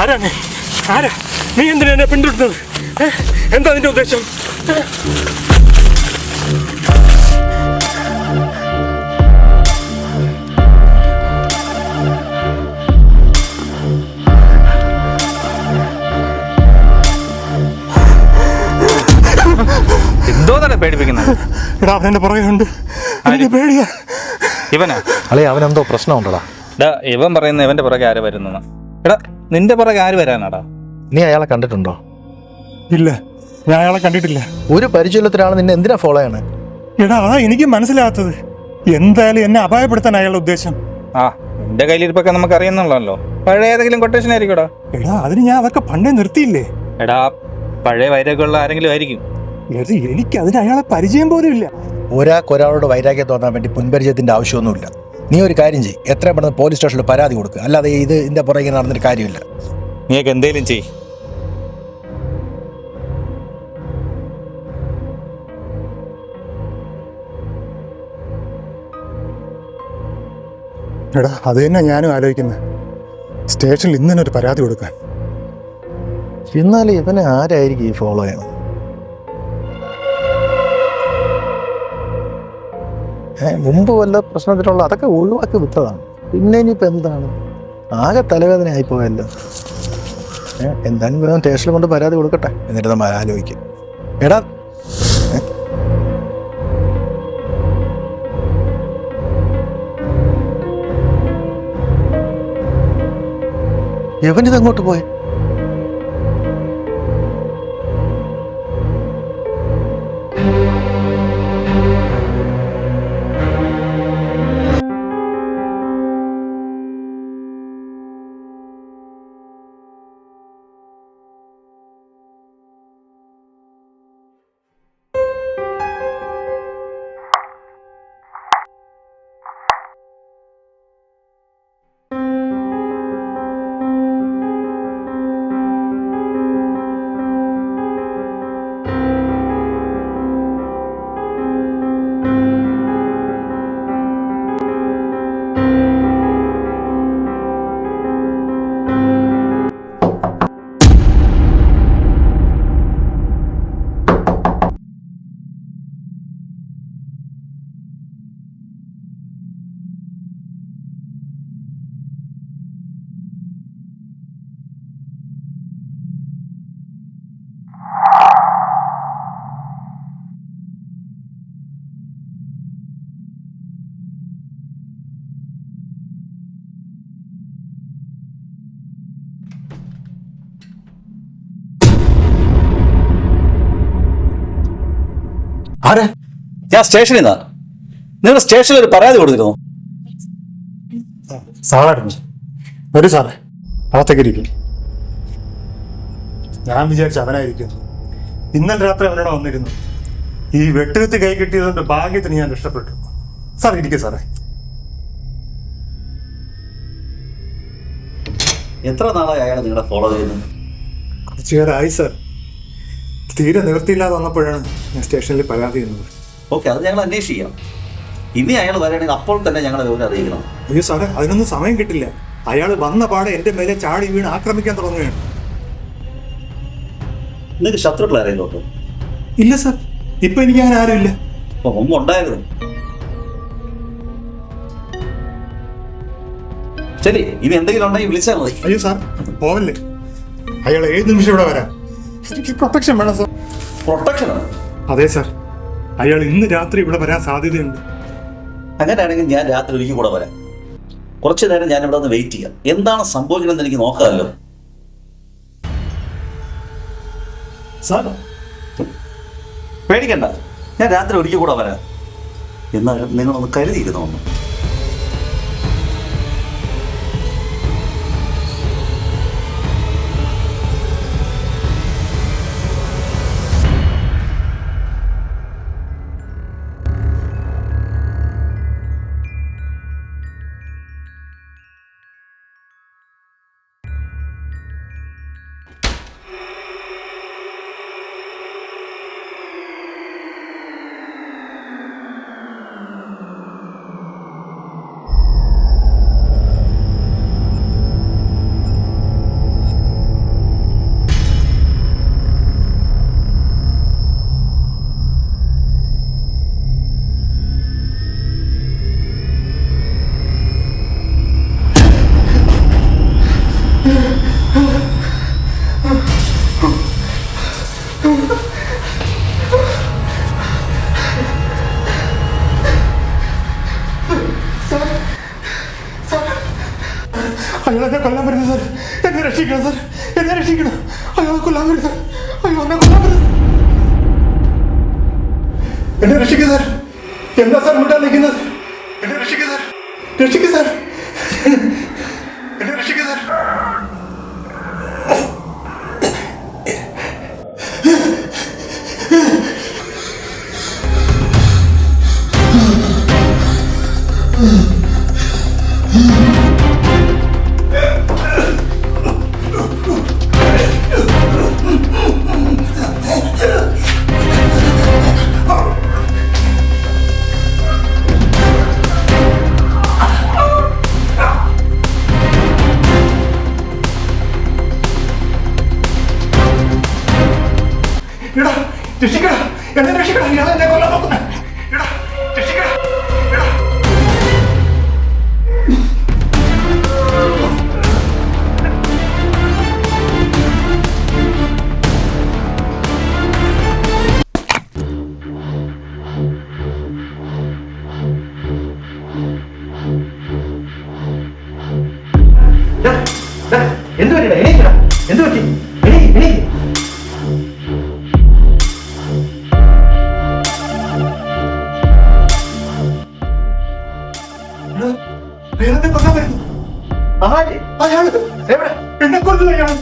ആരാ നീ? ആരാ നീ? എന്തിനാ എന്നെ പിന്തുടരുന്നത്? എന്താ നിന്റെ ഉദ്ദേശം? എന്തോന്നാണ് പേടിപ്പിക്കുന്നത്? എടാ അവനെന്റെ പുറകെയുണ്ട്, എനിക്ക് പേടിയാ. ഇവനാ? അളേ അവനെന്തോ പ്രശ്നമുണ്ടടാ. ഇവൻ പറയുന്ന ഇവന്റെ പുറകെ ആര് വരുന്ന? എടാ നിന്റെ പുറകെ ആര് വരാനാടാ? നീ അയാളെ കണ്ടിട്ടുണ്ടോ? ഇല്ല, ഞാൻ അയാളെ കണ്ടിട്ടില്ല. ഒരു പരിചയത്തിലാണ് നിന്നെ എന്തിനാ ഫോളോ ചെയ്യണേ? എടാ അതാ എനിക്ക് മനസ്സിലാകാത്തത്. എന്തായാലും എന്നെ അപായപ്പെടുത്താൻ അയാളുടെ ഉദ്ദേശം. ആ നിന്റെ കയ്യിലിരിപ്പൊക്കെ നമുക്ക് അറിയുന്നുള്ളല്ലോ. പഴയ ഏതെങ്കിലും കൊട്ടേഷൻ ആയിരിക്കൂടാ? എടാ അതിന് ഞാൻ അതൊക്കെ പണ്ടേ നിർത്തിയില്ലേ. എടാ പഴയ വൈരൊക്കെയുള്ള ആരെങ്കിലും ആയിരിക്കും. എനിക്ക് അതിന് അയാളെ പരിചയം പോലും ഇല്ല. ഒരാളോട് വൈരാഗ്യം തോന്നാൻ വേണ്ടി മുൻപരിചയത്തിന്റെ ആവശ്യമൊന്നുമില്ല. നീ ഒരു കാര്യം ചെയ്യ്, എത്രയും പെട്ടെന്ന് പോലീസ് സ്റ്റേഷനിൽ പരാതി കൊടുക്കുക. അല്ലാതെ ഇതിന്റെ പുറകെ നടന്നിട്ട് കാര്യമില്ല. നീയൊക്കെ എന്തേലും ചെയ്. എടാ അത് തന്നെ ഞാനും ആലോചിക്കുന്നത്. സ്റ്റേഷനിൽ ഇന്ന് തന്നെ ഒരു പരാതി കൊടുക്കാൻ. എന്നാലും ഇവനെ ആരായിരിക്കും ഈ ഫോളോ ചെയ്യണം? മുമ്പ് വല്ല പ്രശ്നത്തിലുള്ള അതൊക്കെ ഒഴിവാക്കി വിട്ടതാണ്. പിന്നെ ഇനിയിപ്പോൾ എന്താണ്? ആകെ തലവേദന ആയിപ്പോയല്ലോ. എന്തായാലും വേഗം സ്റ്റേഷനിൽ കൊണ്ട് പരാതി കൊടുക്കട്ടെ, എന്നിട്ട് നമ്മൾ ആലോചിക്കും. എടാ എവനിതങ്ങോട്ട് പോയി? ആരാ? ഞാൻ സ്റ്റേഷനിൽ നിന്നാ. നിങ്ങൾ സ്റ്റേഷനിൽ ഒരു പരാതി കൊടുത്തിരുന്നു. സാറായിരുന്നു. ഒരു സാറേ അകത്തേക്ക് ഇരിക്കും. ഞാൻ വിചാരിച്ച അവനായിരിക്കുന്നു. ഇന്നലെ രാത്രി അവനോട് വന്നിരുന്നു. ഈ വെട്ടുകത്തി കൈ കിട്ടിയതുകൊണ്ട് ഭാഗ്യത്തിന് ഞാൻ രക്ഷപ്പെട്ടു. സാർ ഇരിക്കും സാറേ. എത്ര നാളായി അയാൾ നിങ്ങളെ ഫോളോ ചെയ്യുന്നത്? കുറച്ചുകാരായി സാർ. തീരെ നിവൃത്തിയില്ലാതെ വന്നപ്പോഴാണ് ഞാൻ സ്റ്റേഷനിൽ പരാതി ചെയ്യുന്നത്. ഓക്കെ, അത് ഞങ്ങൾ അന്വേഷിക്കാം. ഇനി അയാൾ വരികയാണെങ്കിൽ അപ്പോൾ തന്നെ ഞങ്ങളെ വിവരം അറിയിക്കണം. അയ്യോ സാറേ, അതിനൊന്നും സമയം കിട്ടില്ല. അയാൾ വന്ന പാടെ എൻ്റെ മേലെ ചാടി വീണ് ആക്രമിക്കാൻ തുടങ്ങുകയാണ്. നിങ്ങൾക്ക് ശത്രുക്കൾ ആരെങ്കിലും ഉണ്ടോ? ഇല്ല സാർ, ഇപ്പൊ എനിക്ക് അങ്ങനെ ആരുമില്ല. അപ്പൊ മുമ്പ് ഉണ്ടായിരുന്നു. ശരി, ഇനി എന്തെങ്കിലും ഉണ്ടെങ്കിൽ വിളിച്ചാൽ മതി. അയ്യോ സാർ, പോവല്ലേ. അയാൾ ഏത് നിമിഷം ഇവിടെ വരാം. എനിക്ക് പ്രൊട്ടക്ഷൻ വേണം സാർ. പ്രൊട്ടക്ഷനോ? അതെ സാർ, അയാൾ ഇന്ന് രാത്രി ഇവിടെ വരാൻ സാധ്യതയുണ്ട്. അങ്ങനെയാണെങ്കിൽ ഞാൻ രാത്രി ഒരിക്കൽ കൂടെ വരാം. കുറച്ചു നേരം ഞാൻ ഇവിടെ ഒന്ന് വെയിറ്റ് ചെയ്യാം. എന്താണ് സംഭവിക്കണമെന്ന് എനിക്ക് നോക്കാമല്ലോ. സാർ പേടിക്കണ്ട, ഞാൻ രാത്രി ഒരിക്കൽ കൂടെ വരാം. എന്നാൽ നിങ്ങളൊന്ന് കരുതിയിരുന്നു ഒന്ന്. അയാൾ എന്നെ കൊല്ലാൻ വരുന്നത് സാർ. എന്നെ രക്ഷിക്കണം സാർ, എന്നെ രക്ഷിക്കണം. അയാളെ കൊല്ലാൻ വരുന്നത്. അയ്യോ, എന്നെ കൊല്ലാൻ വരുന്നത്. എന്നെ രക്ഷിക്കുക സാർ. എന്താ സാർ മുട്ടാൻ നിൽക്കുന്നത്? എന്നെ രക്ഷിക്കുക സാർ, രക്ഷിക്കുക സാർ, എന്നെ രക്ഷിക്കുക സാർ. എടാ രക്ഷിക്കടാ, എന്നെ രക്ഷിക്കടാ. ഇയാൾ എന്നെ കൊല്ലാൻ നോക്കുന്നേ. എടാ രക്ഷിക്കടാ, എടാ. എന്ത് പറ്റിടാ? എണീക്കടാ. എന്ത് പറ്റി? എണീക്ക്. അയാളെന്നെ കൊല്ലാൻ വരുന്നു. അയാൾ എവിടെ? എന്നെ കൊല്ലുന്നു അയാൾ.